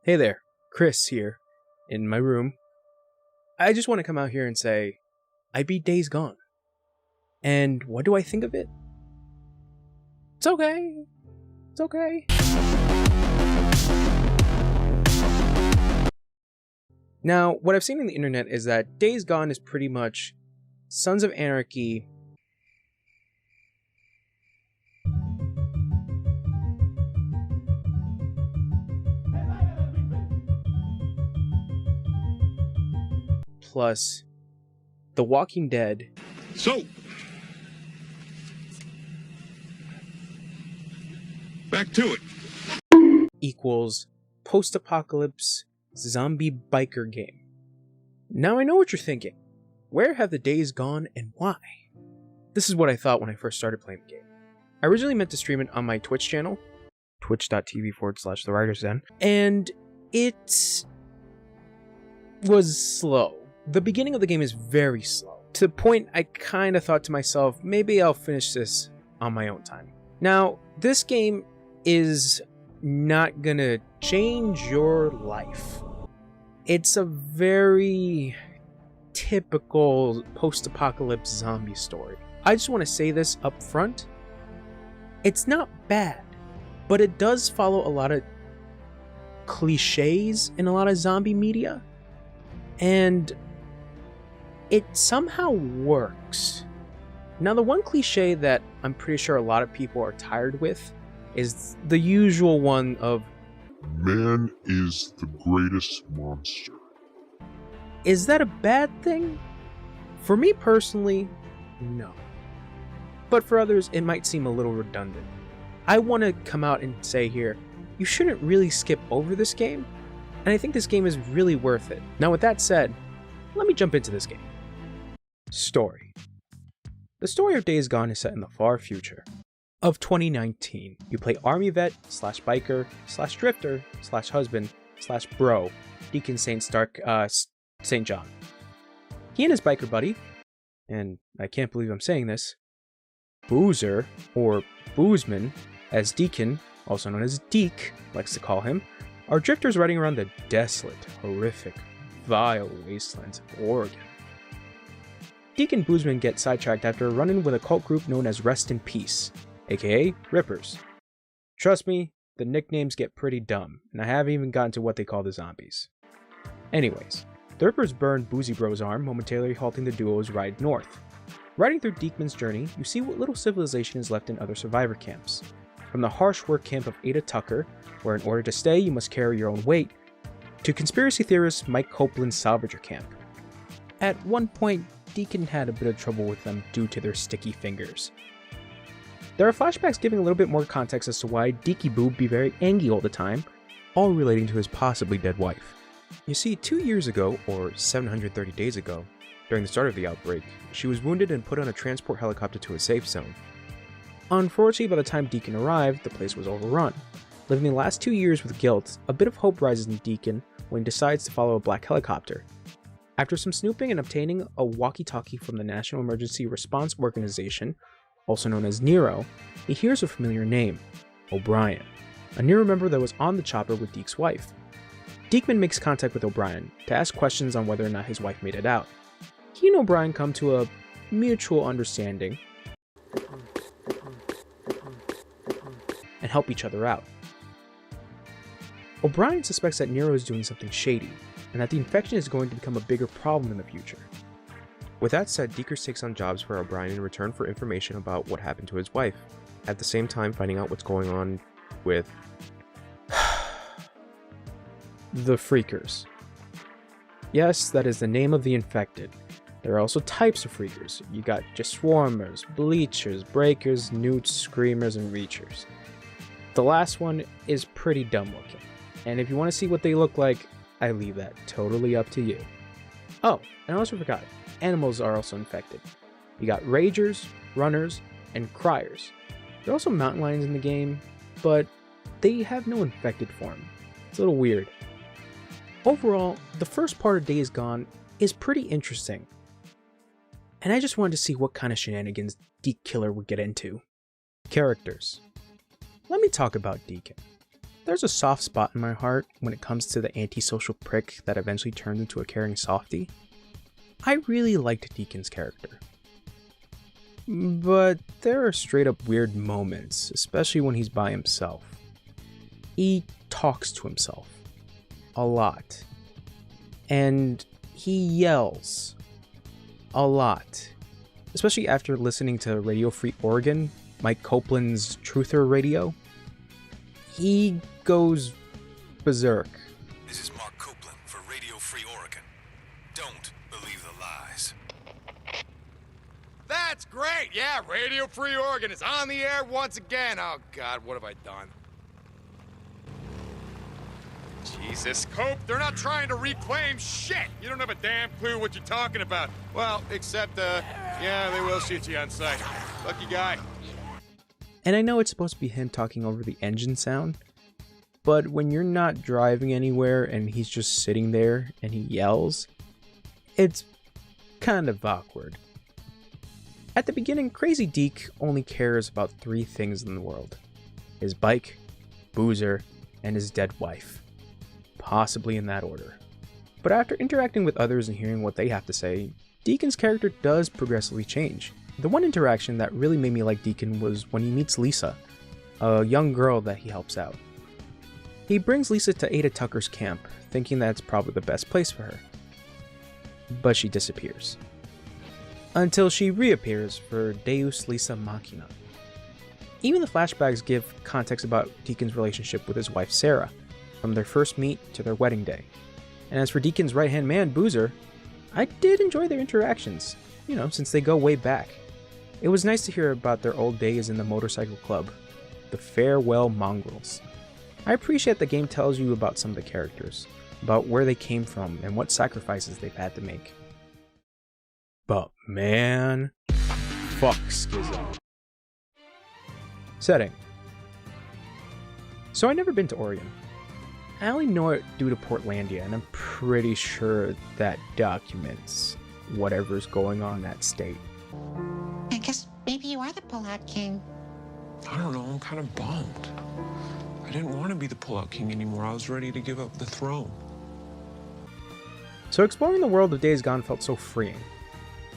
Hey there, Chris here, in my room. I just want to come out here and say, I beat Days Gone. And what do I think of it? It's okay. It's okay. Now, what I've seen on the internet is that Days Gone is pretty much Sons of Anarchy plus The Walking Dead. So, back to it. Equals post-apocalypse zombie biker game. Now I know what you're thinking. Where have the days gone and why? This is what I thought when I first started playing the game. I originally meant to stream it on my Twitch channel, twitch.tv/thewritersden, and it was slow. The beginning of the game is very slow, to the point I kind of thought to myself, maybe I'll finish this on my own time. Now, this game is not gonna change your life. It's a very typical post-apocalypse zombie story. I just want to say this up front. It's not bad, but it does follow a lot of cliches in a lot of zombie media, and it somehow works. Now, the one cliche that I'm pretty sure a lot of people are tired with is the usual one of Man is the greatest monster. is that a bad thing? For me personally, no. But for others, it might seem a little redundant. I want to come out and say here, you shouldn't really skip over this game, and I think this game is really worth it. Now, with that said, let me jump into this game. Story. The story of Days Gone is set in the far future of 2019. You play army vet slash biker slash drifter slash husband slash bro, Deacon St. John. He and his biker buddy, and I can't believe I'm saying this, Boozer, or Boozman, as Deacon, also known as Deke, likes to call him, are drifters riding around the desolate, horrific, vile wastelands of Oregon. Deke and Boozman get sidetracked after a run-in with a cult group known as Rest in Peace, aka Rippers. Trust me, the nicknames get pretty dumb, and I haven't even gotten to what they call the zombies. Anyways, the Rippers burn Boozy Bro's arm, momentarily halting the duo's ride north. Riding through Deekman's journey, you see what little civilization is left in other survivor camps. From the harsh work camp of Ada Tucker, where in order to stay you must carry your own weight, to conspiracy theorist Mike Copeland's Salvager camp. At one point, Deacon had a bit of trouble with them due to their sticky fingers. There are flashbacks giving a little bit more context as to why Deaky Boo be very angry all the time, all relating to his possibly dead wife. You see, 2 years ago, or 730 days ago, during the start of the outbreak, she was wounded and put on a transport helicopter to a safe zone. Unfortunately, by the time Deacon arrived, the place was overrun. Living the last 2 years with guilt, a bit of hope rises in Deacon when he decides to follow a black helicopter. After some snooping and obtaining a walkie-talkie from the National Emergency Response Organization, also known as NERO, he hears a familiar name, O'Brien, a NERO member that was on the chopper with Deke's wife. Deekman makes contact with O'Brien to ask questions on whether or not his wife made it out. He and O'Brien come to a mutual understanding and help each other out. O'Brien suspects that Nero is doing something shady, and that the infection is going to become a bigger problem in the future. With that said, Deekers takes on jobs for O'Brien in return for information about what happened to his wife, at the same time finding out what's going on with the Freakers. Yes, that is the name of the infected. There are also types of Freakers. You got just Swarmers, Bleachers, Breakers, Newts, Screamers, and Reachers. The last one is pretty dumb looking, and if you want to see what they look like, I leave that totally up to you. Oh, and I also forgot, animals are also infected. You got Ragers, Runners, and Criers. There are also mountain lions in the game, but they have no infected form. It's a little weird. Overall, the first part of Days Gone is pretty interesting, and I just wanted to see what kind of shenanigans Deke Killer would get into. Characters. Let me talk about Deacon. there's a soft spot in my heart when it comes to the antisocial prick that eventually turned into a caring softie. I really liked Deacon's character. But there are straight up weird moments, especially when he's by himself. He talks to himself a lot. And he yells a lot. Especially after listening to Radio Free Oregon, Mike Copeland's Truther Radio. He goes berserk. This is Mark Copeland for Radio Free Oregon. Don't believe the lies. That's great! Yeah, Radio Free Oregon is on the air once again. Oh, God, what have I done? Jesus, Cope, they're not trying to reclaim shit! You don't have a damn clue what you're talking about. Well, except, yeah, they will shoot you on sight. Lucky guy. And I know it's supposed to be him talking over the engine sound, but when you're not driving anywhere and he's just sitting there and he yells, it's kind of awkward. At the beginning, Crazy Deke only cares about 3 things in the world: his bike, Boozer, and his dead wife. Possibly in that order. But after interacting with others and hearing what they have to say, Deacon's character does progressively change. The one interaction that really made me like Deacon was when he meets Lisa, a young girl that he helps out. He brings Lisa to Ada Tucker's camp, thinking that it's probably the best place for her. But she disappears. Until she reappears for Deus Lisa Machina. Even the flashbacks give context about Deacon's relationship with his wife Sarah, from their first meet to their wedding day. And as for Deacon's right-hand man, Boozer, I did enjoy their interactions, since they go way back. It was nice to hear about their old days in the motorcycle club, the Farewell Mongrels. I appreciate the game tells you about some of the characters, about where they came from and what sacrifices they've had to make. But man, fuck Skizzo. Setting. So I've never been to Oregon. I only know it due to Portlandia, and I'm pretty sure that documents whatever's going on in that state. I guess maybe you are the Pullout King. I don't know, I'm kind of bummed. I didn't want to be the Pullout King anymore. I was ready to give up the throne. So exploring the world of Days Gone felt so freeing.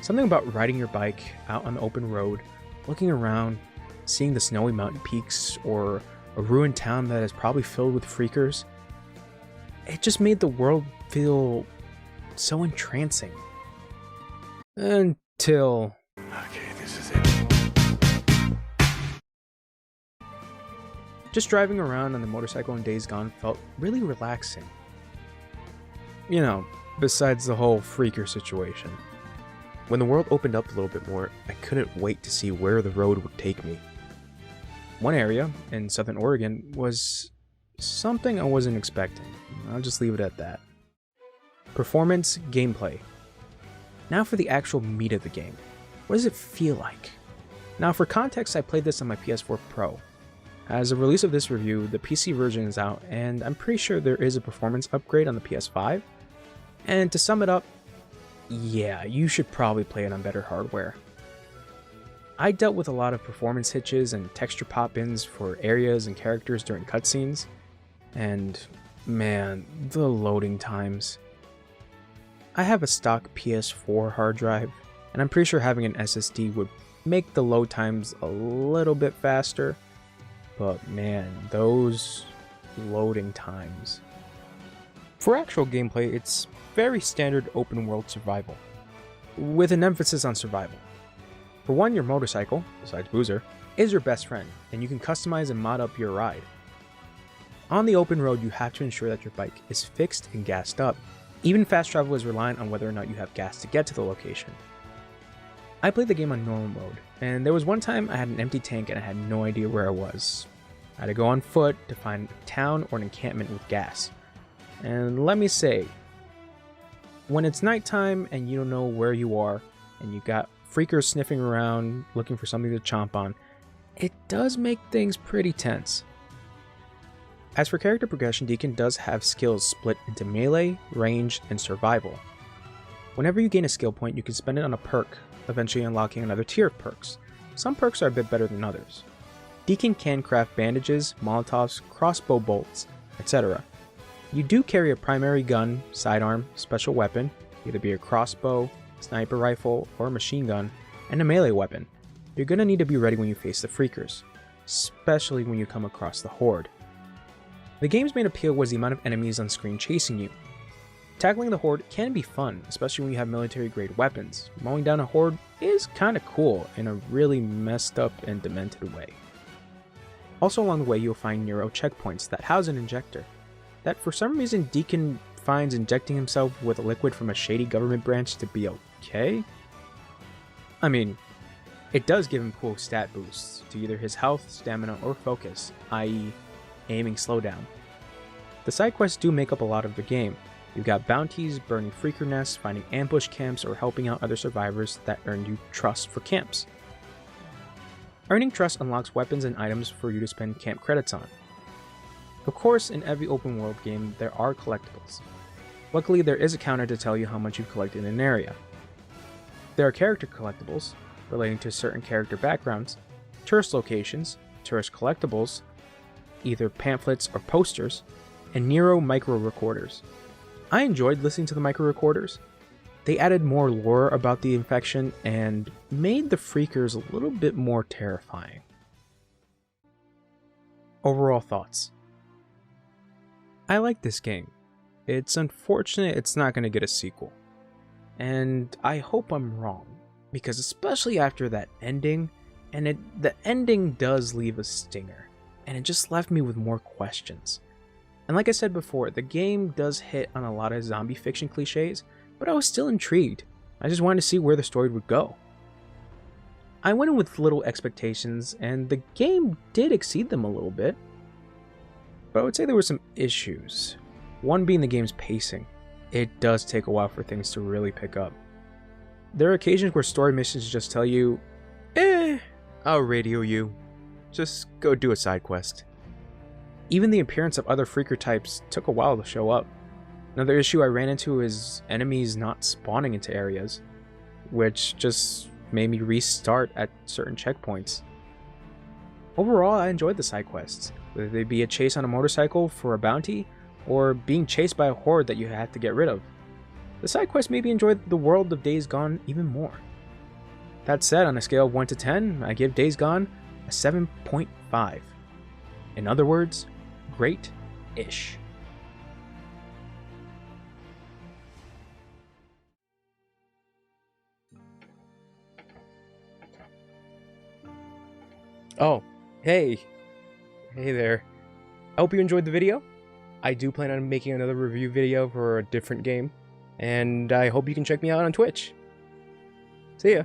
Something about riding your bike out on the open road, looking around, seeing the snowy mountain peaks, or a ruined town that is probably filled with freakers. It just made the world feel so entrancing. Until... Okay, this is it. Just driving around on the motorcycle in Days Gone felt really relaxing. Besides the whole freaker situation. When the world opened up a little bit more, I couldn't wait to see where the road would take me. One area, in southern Oregon, was something I wasn't expecting. I'll just leave it at that. Performance, gameplay. Now for the actual meat of the game. What does it feel like? Now for context, I played this on my PS4 Pro. As a release of this review, the PC version is out, and I'm pretty sure there is a performance upgrade on the PS5. And to sum it up, yeah, you should probably play it on better hardware. I dealt with a lot of performance hitches and texture pop-ins for areas and characters during cutscenes, and man, the loading times. I have a stock PS4 hard drive, and I'm pretty sure having an SSD would make the load times a little bit faster, but man, those loading times. For actual gameplay, it's very standard open world survival, with an emphasis on survival. For one, your motorcycle, besides Boozer, is your best friend, and you can customize and mod up your ride. On the open road, you have to ensure that your bike is fixed and gassed up. Even fast travel is reliant on whether or not you have gas to get to the location. I played the game on normal mode, and there was one time I had an empty tank and I had no idea where I was. I had to go on foot to find a town or an encampment with gas. And let me say, when it's nighttime and you don't know where you are, and you got freakers sniffing around looking for something to chomp on, it does make things pretty tense. As for character progression, Deacon does have skills split into melee, range, and survival. Whenever you gain a skill point, you can spend it on a perk, eventually unlocking another tier of perks. Some perks are a bit better than others. Deacon can craft bandages, molotovs, crossbow bolts, etc. You do carry a primary gun, sidearm, special weapon, either be a crossbow, sniper rifle, or a machine gun, and a melee weapon. You're gonna need to be ready when you face the Freakers, especially when you come across the Horde. The game's main appeal was the amount of enemies on screen chasing you. Tackling the Horde can be fun, especially when you have military-grade weapons. Mowing down a Horde is kinda cool in a really messed up and demented way. Also along the way you'll find Nero checkpoints that house an injector, that for some reason Deacon finds injecting himself with a liquid from a shady government branch to be okay? I mean, it does give him cool stat boosts to either his health, stamina, or focus, i.e. aiming slowdown. The side quests do make up a lot of the game. You've got bounties, burning freaker nests, finding ambush camps, or helping out other survivors that earn you trust for camps. Earning trust unlocks weapons and items for you to spend camp credits on. Of course, in every open world game, there are collectibles. Luckily, there is a counter to tell you how much you've collected in an area. There are character collectibles, relating to certain character backgrounds, tourist locations, tourist collectibles, either pamphlets or posters, and Nero micro recorders. I enjoyed listening to the micro recorders. They added more lore about the infection and made the Freakers a little bit more terrifying. Overall thoughts. I like this game. It's unfortunate it's not going to get a sequel. And I hope I'm wrong, because especially after that ending, and the ending does leave a stinger, and it just left me with more questions. And like I said before, the game does hit on a lot of zombie fiction cliches, but I was still intrigued. I just wanted to see where the story would go. I went in with little expectations, and the game did exceed them a little bit. But I would say there were some issues. One being the game's pacing. It does take a while for things to really pick up. There are occasions where story missions just tell you, I'll radio you. Just go do a side quest. Even the appearance of other freaker types took a while to show up. Another issue I ran into is enemies not spawning into areas, which just made me restart at certain checkpoints. Overall, I enjoyed the side quests, whether they be a chase on a motorcycle for a bounty, or being chased by a horde that you had to get rid of. The side quests made me enjoy the world of Days Gone even more. That said, on a scale of 1 to 10, I give Days Gone a 7.5. In other words, great-ish. Oh, hey there. I hope you enjoyed the video. I do plan on making another review video for a different game, and I hope you can check me out on Twitch. See ya.